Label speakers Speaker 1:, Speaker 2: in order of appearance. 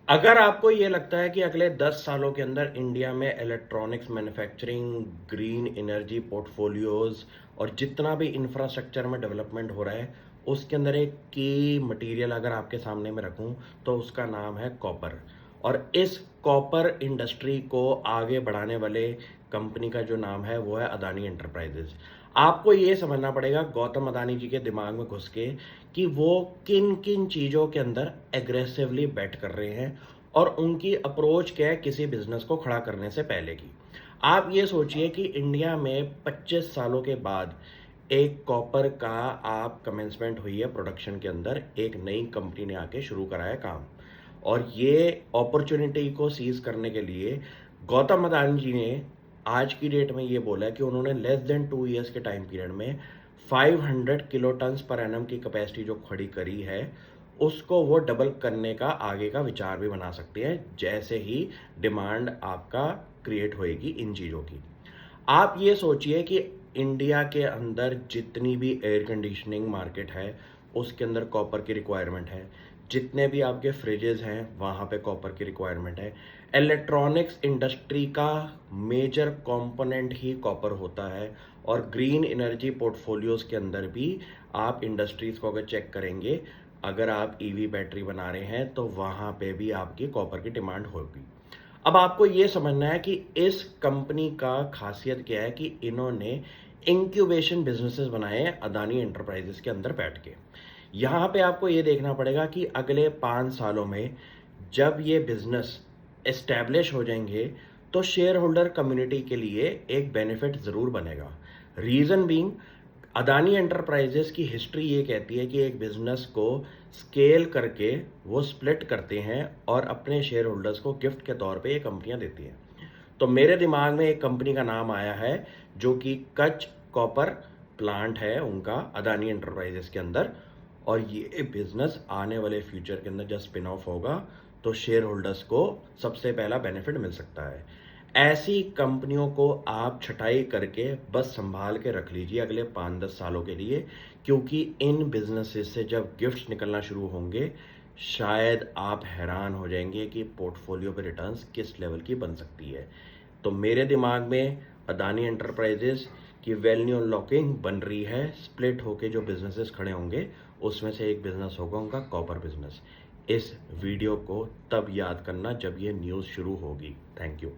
Speaker 1: अगर आपको ये लगता है कि अगले 10 सालों के अंदर इंडिया में electronics manufacturing, green energy portfolios और जितना भी इंफ्रास्ट्रक्चर में डेवलपमेंट हो रहा है, उसके अंदर एक की मटेरियल अगर आपके सामने में रखूं तो उसका नाम है कॉपर। और इस कॉपर इंडस्ट्री को आगे बढ़ाने वाले कंपनी का जो नाम है वो है अदानी एंटरप्राइजेज। आपको ये समझना पड़ेगा गौतम अदानी जी के दिमाग में घुस के कि वो किन किन चीज़ों के अंदर एग्रेसिवली बैट कर रहे हैं और उनकी अप्रोच क्या है किसी बिजनेस को खड़ा करने से पहले की। आप ये सोचिए कि इंडिया में 25 सालों के बाद एक कॉपर का आप कमेंसमेंट हुई है प्रोडक्शन के अंदर, एक नई कंपनी ने आके शुरू कराया काम। और ये अपॉर्चुनिटी को सीज करने के लिए गौतम अदानी जी ने आज की डेट में ये बोला है कि उन्होंने लेस देन 2 ईयर्स के टाइम पीरियड में 500 किलो टन्स पर एनम की कैपेसिटी जो खड़ी करी है, उसको वो डबल करने का आगे का विचार भी बना सकते हैं जैसे ही डिमांड आपका क्रिएट होएगी इन चीज़ों की। आप ये सोचिए कि इंडिया के अंदर जितनी भी एयर कंडीशनिंग मार्केट है उसके अंदर कॉपर की रिक्वायरमेंट है। जितने भी आपके फ्रिजेज हैं वहाँ पे कॉपर की रिक्वायरमेंट है। इलेक्ट्रॉनिक्स इंडस्ट्री का मेजर कंपोनेंट ही कॉपर होता है। और ग्रीन एनर्जी पोर्टफोलियोज के अंदर भी आप इंडस्ट्रीज को अगर चेक करेंगे, अगर आप ईवी बैटरी बना रहे हैं तो वहाँ पे भी आपकी कॉपर की डिमांड होगी। अब आपको ये समझना है कि इस कंपनी का खासियत क्या है कि इन्होंने इंक्यूबेशन बिजनेसेस बनाए हैं अदानी एंटरप्राइजेस के अंदर बैठ के। यहाँ पे आपको ये देखना पड़ेगा कि अगले 5 सालों में जब ये बिजनेस एस्टैब्लिश हो जाएंगे तो शेयर होल्डर कम्युनिटी के लिए एक बेनिफिट ज़रूर बनेगा। रीज़न बीइंग, अदानी एंटरप्राइजेस की हिस्ट्री ये कहती है कि एक बिजनेस को स्केल करके वो स्प्लिट करते हैं और अपने शेयर होल्डर्स को गिफ्ट के तौर पे ये कंपनियां देती हैं। तो मेरे दिमाग में एक कंपनी का नाम आया है जो कि कच कॉपर प्लांट है उनका अदानी एंटरप्राइजेस के अंदर। और ये बिजनेस आने वाले फ्यूचर के अंदर जब स्पिन ऑफ होगा तो शेयर होल्डर्स को सबसे पहला बेनिफिट मिल सकता है। ऐसी कंपनियों को आप छटाई करके बस संभाल के रख लीजिए अगले 5-10 सालों के लिए, क्योंकि इन बिजनेसेस से जब गिफ्ट्स निकलना शुरू होंगे शायद आप हैरान हो जाएंगे कि पोर्टफोलियो पे रिटर्न्स किस लेवल की बन सकती है। तो मेरे दिमाग में अदानी एंटरप्राइजेस की वैल्यू अनलॉकिंग बन रही है। स्प्लिट होके जो बिजनेसेस खड़े होंगे उसमें से एक बिजनेस होगा उनका कॉपर बिजनेस। इस वीडियो को तब याद करना जब ये न्यूज़ शुरू होगी। Thank you.